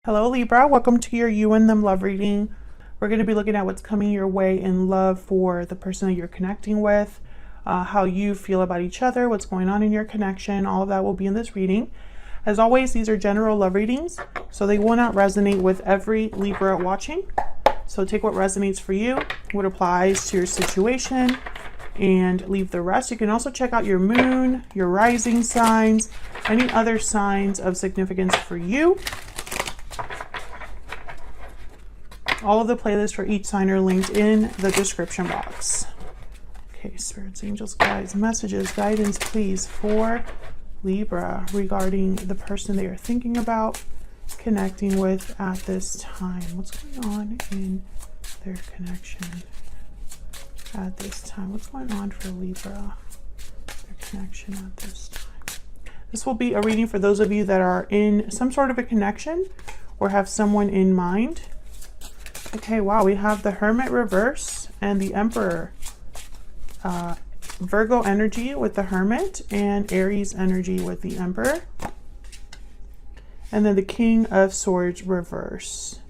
Hello Libra, welcome to your You and Them love reading. We're going to be looking at what's coming your way in love for the person that you're connecting with, how you feel about each other, what's going on in your connection. All of that will be in this reading. As always, these are general love readings, so they will not resonate with every Libra watching. So take what resonates for you, what applies to your situation, and leave the rest. You can also check out your moon, your rising signs, any other signs of significance for you. All of the playlists for each sign are linked in the description box. Okay, spirits, angels, guides, messages, guidance, please, for Libra regarding the person they are thinking about connecting with at this time. What's going on in their connection at this time? What's going on for Libra, their connection at this time? This will be a reading for those of you that are in some sort of a connection or have someone in mind. Okay, wow, we have the Hermit reverse and the Emperor. Virgo energy with the Hermit and Aries energy with the Emperor. And then the King of Swords reverse.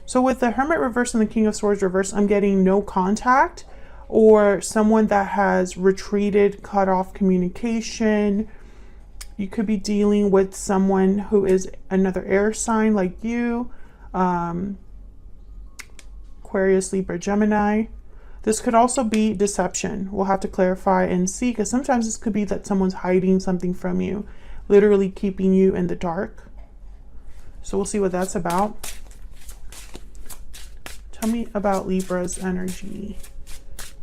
So with the Hermit reverse and the King of Swords reverse, I'm getting no contact or someone that has retreated, cut off communication. You could be dealing with someone who is another air sign like you. Aquarius, Libra, Gemini. This could also be deception. We'll have to clarify and see, because sometimes this could be that someone's hiding something from you, literally keeping you in the dark. So we'll see what that's about. Tell me about Libra's energy.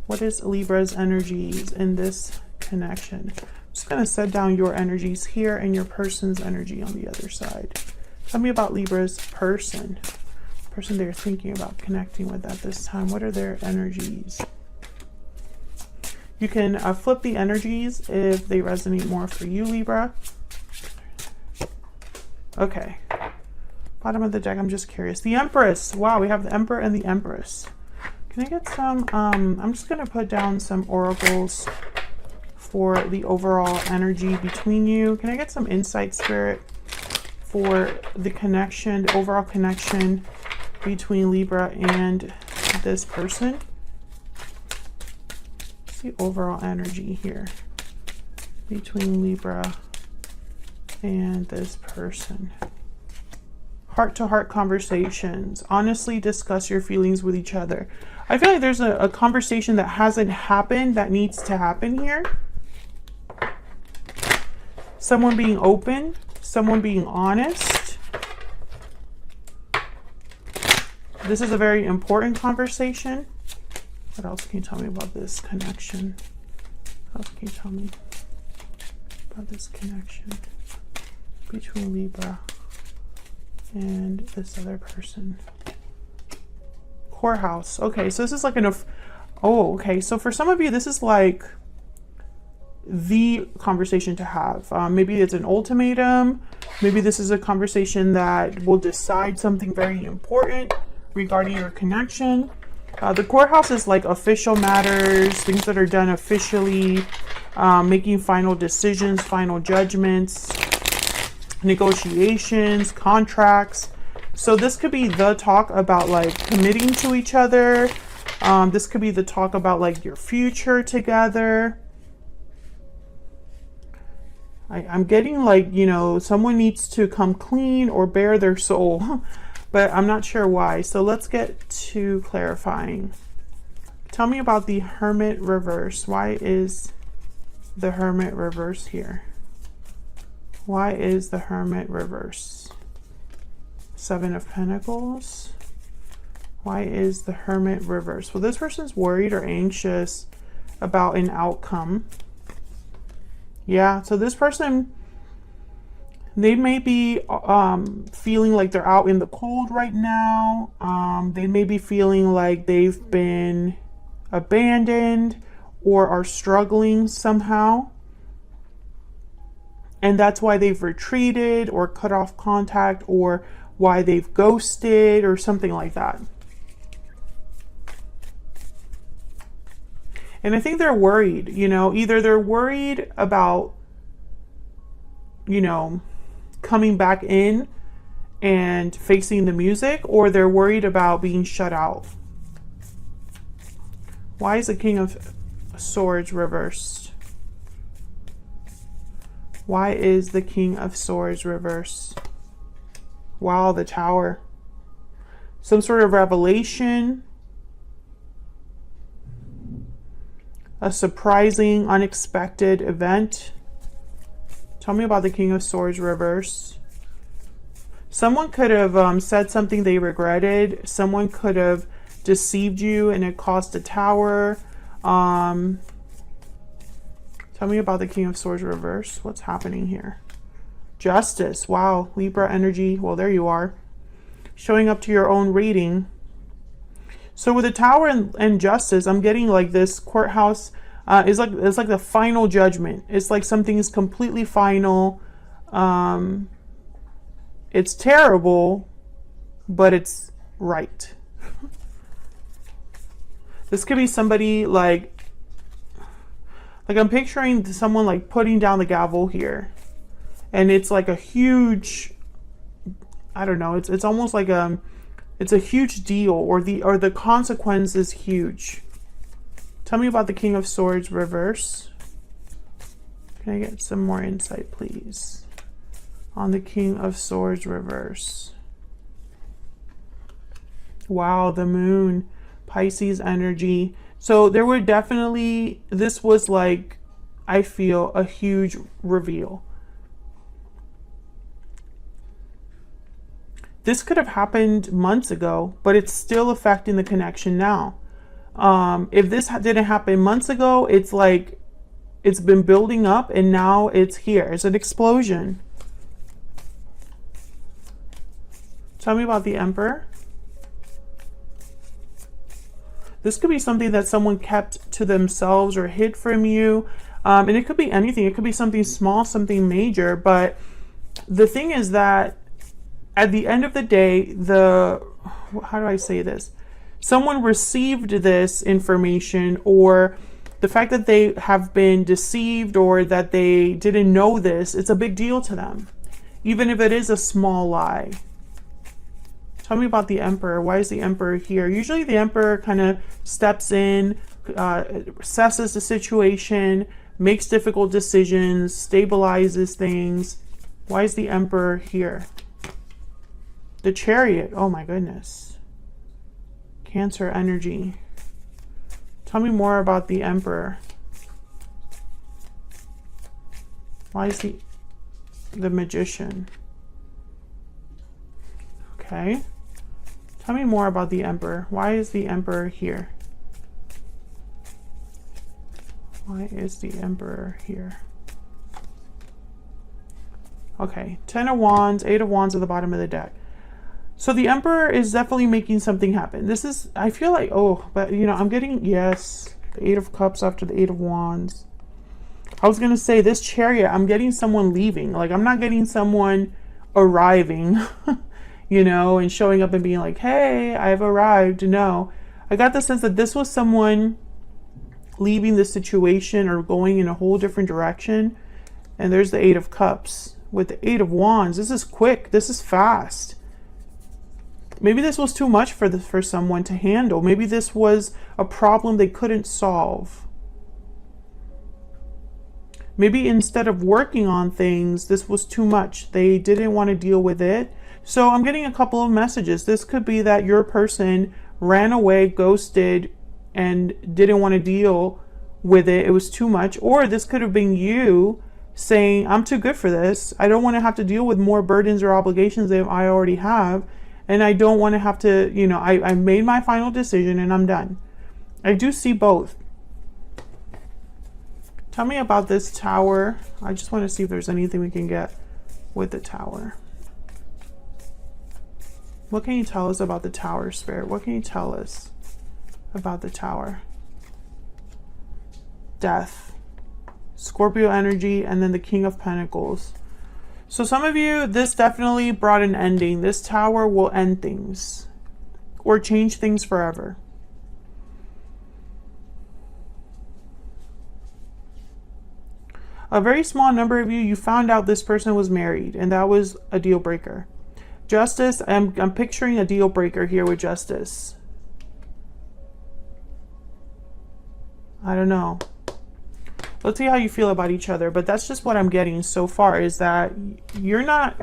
What is Libra's energies in this connection? I'm just going to set down your energies here and your person's energy on the other side. Tell me about Libra's person they're thinking about connecting with at this time. What are their energies? You can flip the energies if they resonate more for you, Libra. Okay. Bottom of the deck, I'm just curious. The Empress. Wow, we have the Emperor and the Empress. Can I get some, I'm just going to put down some oracles for the overall energy between you. Can I get some insight, Spirit, for the connection, the overall connection between Libra and this person? What's the overall energy here between Libra and this person? Heart-to-heart conversations. Honestly discuss your feelings with each other. I feel like there's a conversation that hasn't happened that needs to happen here. Someone being open, someone being honest. This is a very important conversation. What else can you tell me about this connection? What else can you tell me about this connection between Libra and this other person? Courthouse. Okay, so this is like okay. So for some of you, this is like the conversation to have. Maybe it's an ultimatum. Maybe this is a conversation that will decide something very important regarding your connection. The courthouse is like official matters, things that are done officially, making final decisions, final judgments, negotiations, contracts. So this could be the talk about like committing to each other. This could be the talk about like your future together. I'm getting like, you know, someone needs to come clean or bare their soul. But I'm not sure why. So let's get to clarifying. Tell me about the Hermit reverse. Why is the Hermit reverse here? Why is the Hermit reverse? Seven of Pentacles. Why is the Hermit reverse? Well, this person's worried or anxious about an outcome. Yeah, so this person, they may be feeling like they're out in the cold right now. They may be feeling like they've been abandoned or are struggling somehow. And that's why they've retreated or cut off contact, or why they've ghosted or something like that. And I think they're worried, you know, either they're worried about, you know, coming back in and facing the music, or they're worried about being shut out. Why is the King of Swords reversed? Why is the King of Swords reversed? Wow, the Tower. Some sort of revelation. A surprising, unexpected event. Tell me about the King of Swords reversed. Someone could have said something they regretted. Someone could have deceived you and it cost a tower. Tell me about the King of Swords reversed. What's happening here? Justice. Wow, Libra energy. Well, there you are. Showing up to your own reading. So with the Tower and Justice, I'm getting like this courthouse. It's like the final judgment. It's like something is completely final. It's terrible, but it's right. This could be somebody like I'm picturing someone like putting down the gavel here, and it's like a huge, I don't know, it's almost like it's a huge deal, or the consequence is huge. Tell me about the King of Swords reverse. Can I get some more insight, please, on the King of Swords reverse? Wow, the Moon, Pisces energy. So there were definitely, this was like, I feel, a huge reveal. This could have happened months ago, but it's still affecting the connection now. If this didn't happen months ago, it's like it's been building up and now it's here. It's an explosion. Tell me about the Emperor. This could be something that someone kept to themselves or hid from you. And it could be anything. It could be something small, something major. But the thing is that at the end of the day, how do I say this? Someone received this information, or the fact that they have been deceived or that they didn't know this, it's a big deal to them, even if it is a small lie. Tell me about the Emperor. Why is the Emperor here? Usually the Emperor kind of steps in, assesses the situation, makes difficult decisions, stabilizes things. Why is the Emperor here? The Chariot. Oh my goodness. Cancer energy. Tell me more about the Emperor. Why is the Magician? Okay. Tell me more about the Emperor. Why is the Emperor here? Why is the Emperor here? Okay. 10 of Wands, 8 of Wands at the bottom of the deck. So the Emperor is definitely making something happen. This is, I feel like, oh, but you know, I'm getting, yes, the 8 of Cups after the 8 of Wands. I was going to say this Chariot, I'm getting someone leaving. Like, I'm not getting someone arriving, you know, and showing up and being like, hey, I've arrived. No, I got the sense that this was someone leaving the situation or going in a whole different direction. And there's the 8 of Cups with the 8 of Wands. This is quick. This is fast. Maybe this was too much for someone to handle. Maybe this was a problem they couldn't solve. Maybe instead of working on things, this was too much. They didn't want to deal with it. So I'm getting a couple of messages. This could be that your person ran away, ghosted, and didn't want to deal with it. It was too much. Or this could have been you saying, I'm too good for this. I don't want to have to deal with more burdens or obligations that I already have. And I don't want to have to, you know, I made my final decision and I'm done. I do see both. Tell me about this Tower. I just want to see if there's anything we can get with the Tower. What can you tell us about the Tower, Spirit? What can you tell us about the Tower? Death. Scorpio energy, and then the King of Pentacles. So some of you, this definitely brought an ending. This Tower will end things or change things forever. A very small number of you, you found out this person was married, and that was a deal breaker. Justice, I'm picturing a deal breaker here with Justice. I don't know. Let's see how you feel about each other, but that's just what I'm getting so far, is that you're not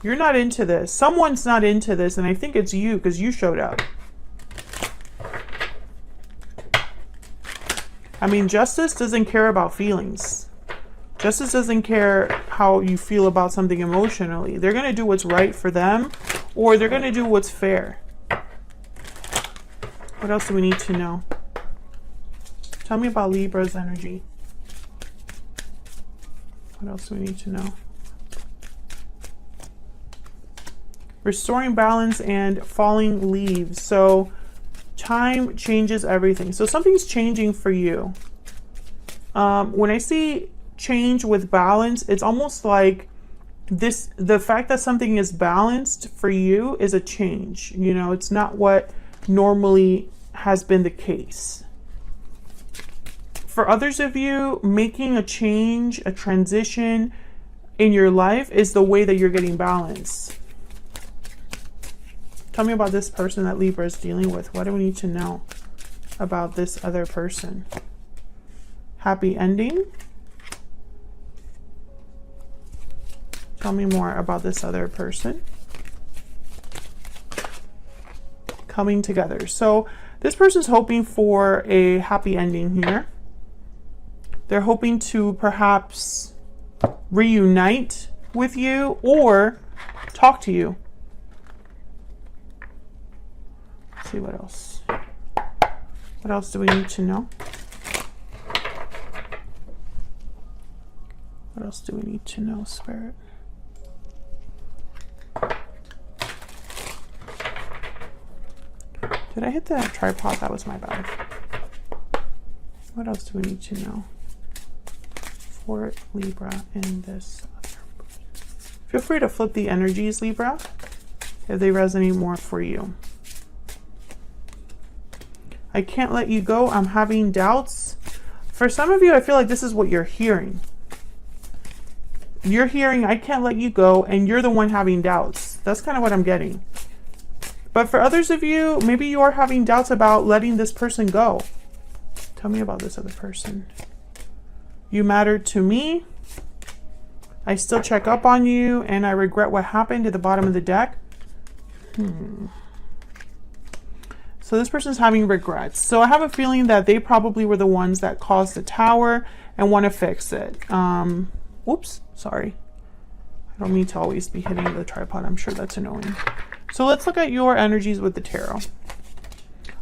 into this. Someone's not into this, and I think it's you, because you showed up. I mean, Justice doesn't care about feelings. Justice doesn't care how you feel about something emotionally. They're going to do what's right for them, or they're going to do what's fair. What else do we need to know? Tell me about Libra's energy. What else do we need to know? Restoring balance and falling leaves. So time changes everything. So something's changing for you. When I see change with balance, it's almost like the fact that something is balanced for you is a change. You know, it's not what normally has been the case. For others of you, making a change, a transition in your life is the way that you're getting balance. Tell me about this person that Libra is dealing with. What do we need to know about this other person? Happy ending. Tell me more about this other person. Coming together. So this person's hoping for a happy ending here. They're hoping to perhaps reunite with you or talk to you. Let's see what else. What else do we need to know? What else do we need to know, Spirit? Did I hit the tripod? That was my bad. What else do we need to know for Libra in this other person? Feel free to flip the energies, Libra, if they resonate more for you. I can't let you go. I'm having doubts. For some of you, I feel like this is what you're hearing. You're hearing, I can't let you go, and you're the one having doubts. That's kind of what I'm getting. But for others of you, maybe you are having doubts about letting this person go. Tell me about this other person. You mattered to me. I still check up on you, and I regret what happened at the bottom of the deck. So this person's having regrets. So I have a feeling that they probably were the ones that caused the tower and want to fix it. Oops, sorry. I don't mean to always be hitting the tripod. I'm sure that's annoying. So let's look at your energies with the tarot.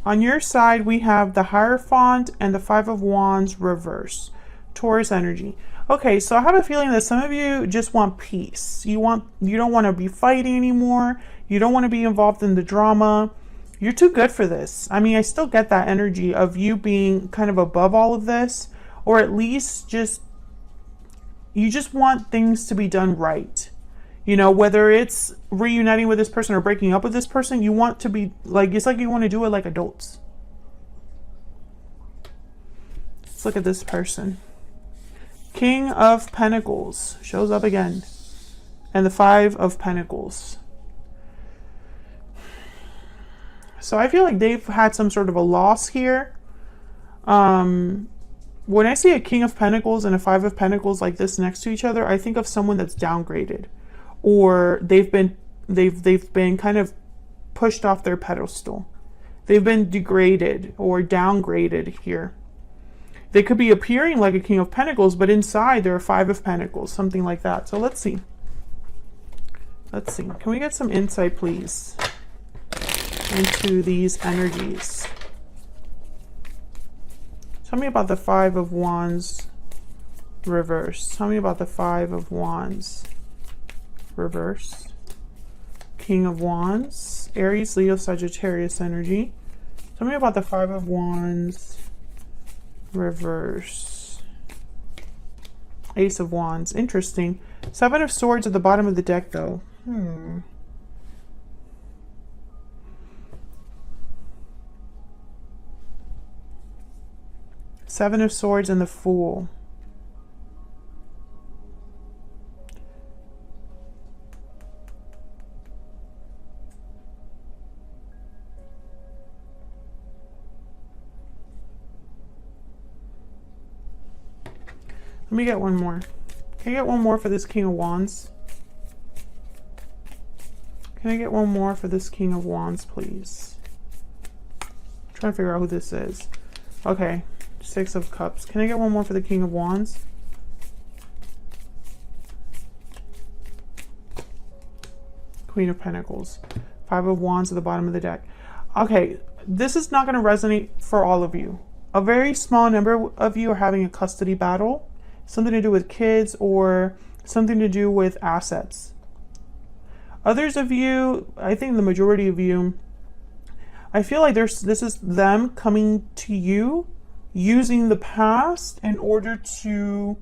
On your side, we have the Hierophant and the Five of Wands reverse. Taurus energy. Okay, so I have a feeling that some of you just want peace. You don't want to be fighting anymore. You don't want to be involved in the drama. You're too good for this. I mean, I still get that energy of you being kind of above all of this, or at least you just want things to be done right. You know, whether it's reuniting with this person or breaking up with this person, you want to be like, it's like you want to do it like adults. Let's look at this person. King of Pentacles shows up again. And the Five of Pentacles. So I feel like they've had some sort of a loss here. When I see a King of Pentacles and a Five of Pentacles like this next to each other, I think of someone that's downgraded. Or they've been kind of pushed off their pedestal. They've been degraded or downgraded here. They could be appearing like a King of Pentacles, but inside they're a Five of Pentacles, something like that. So let's see. Let's see. Can we get some insight, please, into these energies? Tell me about the Five of Wands reverse. Tell me about the Five of Wands reverse. King of Wands, Aries, Leo, Sagittarius energy. Tell me about the Five of Wands reverse. Ace of Wands. Interesting. Seven of Swords at the bottom of the deck, though. Seven of Swords and the Fool. Let me get one more. Can I get one more for this King of Wands? Can I get one more for this King of Wands, please? I'm trying to figure out who this is. Okay, Six of Cups. Can I get one more for the King of Wands? Queen of Pentacles. Five of Wands at the bottom of the deck. Okay, this is not going to resonate for all of you. A very small number of you are having a custody battle. Something to do with kids or something to do with assets. Others of you, I think the majority of you, I feel like this is them coming to you using the past in order to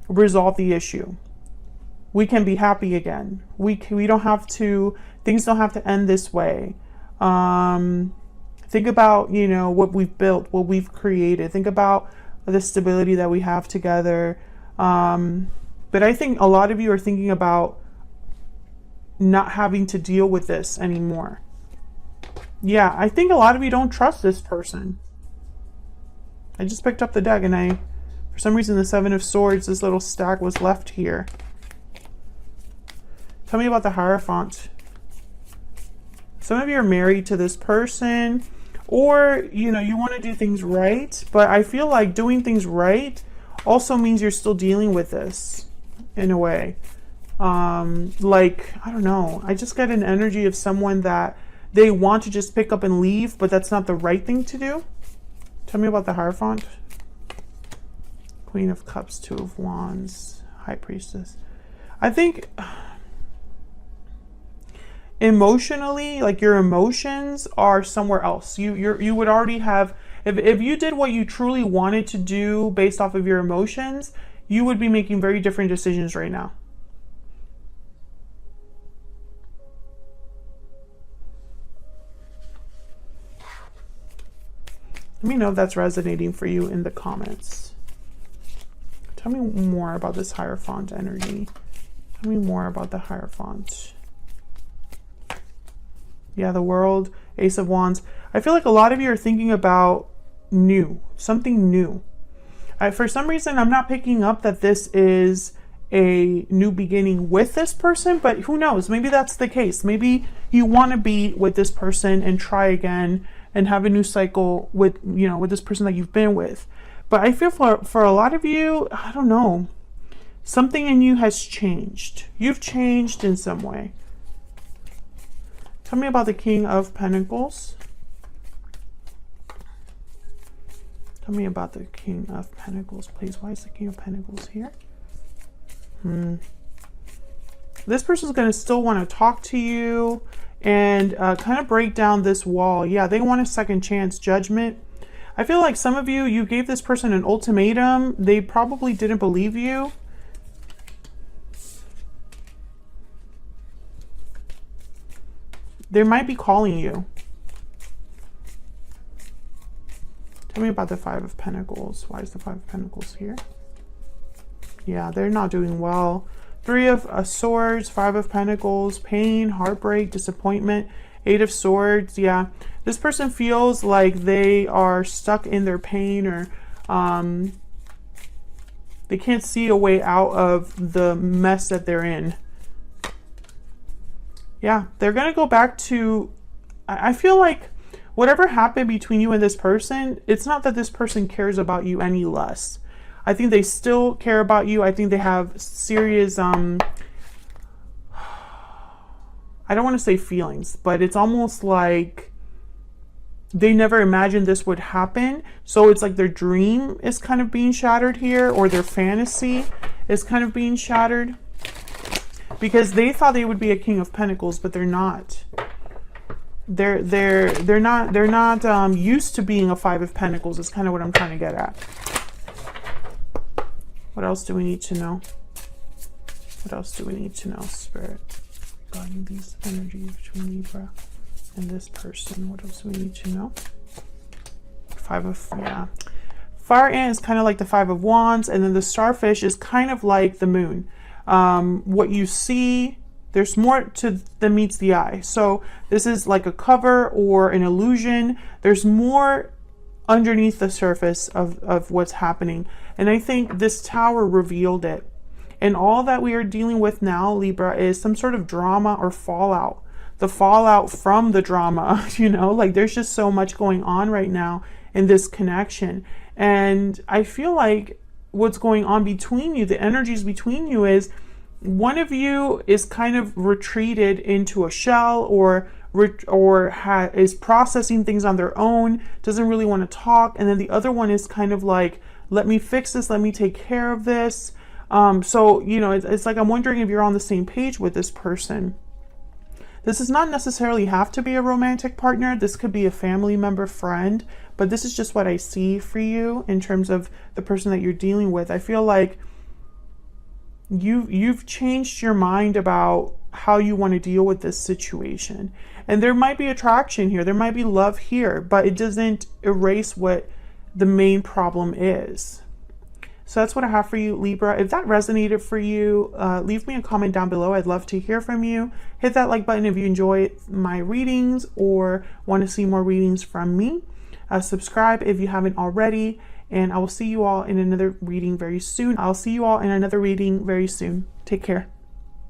resolve the issue. We can be happy again. We don't have to, things don't have to end this way. Think about, you know, what we've built, what we've created. Think about the stability that we have together. But I think a lot of you are thinking about not having to deal with this anymore. Yeah, I think a lot of you don't trust this person. I just picked up the deck and for some reason, the Seven of Swords, this little stack was left here. Tell me about the Hierophant. Some of you are married to this person, or, you know, you want to do things right, but I feel like doing things right also means you're still dealing with this in a way. Like, I don't know. I just get an energy of someone that they want to just pick up and leave, but that's not the right thing to do. Tell me about the Hierophant. Queen of Cups, Two of Wands, High Priestess. I think emotionally, like your emotions are somewhere else. You would already have, if you did what you truly wanted to do based off of your emotions, you would be making very different decisions right now. Let me know if that's resonating for you in the comments. Tell me more about this Hierophant energy. Tell me more about the Hierophant. Yeah, the World, Ace of Wands. I feel like a lot of you are thinking about new, something new. For some reason, I'm not picking up that this is a new beginning with this person, but who knows? Maybe that's the case. Maybe you want to be with this person and try again and have a new cycle with, you know, with this person that you've been with. But I feel for a lot of you, I don't know, something in you has changed. You've changed in some way. Tell me about the King of Pentacles. Tell me about the King of Pentacles, please. Why is the King of Pentacles here? This person's going to still want to talk to you and kind of break down this wall. Yeah, they want a second chance, judgment. I feel like some of you, you gave this person an ultimatum. They probably didn't believe you. They might be calling you. Tell me about the Five of Pentacles. Why is the Five of Pentacles here? Yeah, they're not doing well. Three of Swords, Five of Pentacles, pain, heartbreak, disappointment, Eight of Swords. Yeah, this person feels like they are stuck in their pain, or they can't see a way out of the mess that they're in. Yeah, they're going to go back to, I feel like whatever happened between you and this person, it's not that this person cares about you any less. I think they still care about you. I think they have serious, I don't want to say feelings, but it's almost like they never imagined this would happen. So it's like their dream is kind of being shattered here, or their fantasy is kind of being shattered. Because they thought they would be a King of Pentacles, but they're not. They're not used to being a Five of Pentacles. Is kind of what I'm trying to get at. What else do we need to know? What else do we need to know, Spirit, regarding these energies between Libra and this person? What else do we need to know? Yeah. Fire Ant is kind of like the Five of Wands, and then the Starfish is kind of like the Moon. What you see, there's more to than meets the eye. So this is like a cover or an illusion. There's more underneath the surface of what's happening. And I think this Tower revealed it. And all that we are dealing with now, Libra, is some sort of drama or fallout. The fallout from the drama, you know, like there's just so much going on right now in this connection. And I feel like what's going on between you, the energies between you, is one of you is kind of retreated into a shell or is processing things on their own, doesn't really want to talk. And then the other one is kind of like, let me fix this, let me take care of this. So, you know, it's like, I'm wondering if you're on the same page with this person. This does not necessarily have to be a romantic partner. This could be a family member, friend, but this is just what I see for you in terms of the person that you're dealing with. I feel like you've changed your mind about how you want to deal with this situation. And there might be attraction here, there might be love here, but it doesn't erase what the main problem is. So that's what I have for you, Libra. If that resonated for you, leave me a comment down below. I'd love to hear from you. Hit that like button if you enjoy my readings or want to see more readings from me. Subscribe if you haven't already. And I will see you all in another reading very soon. Take care.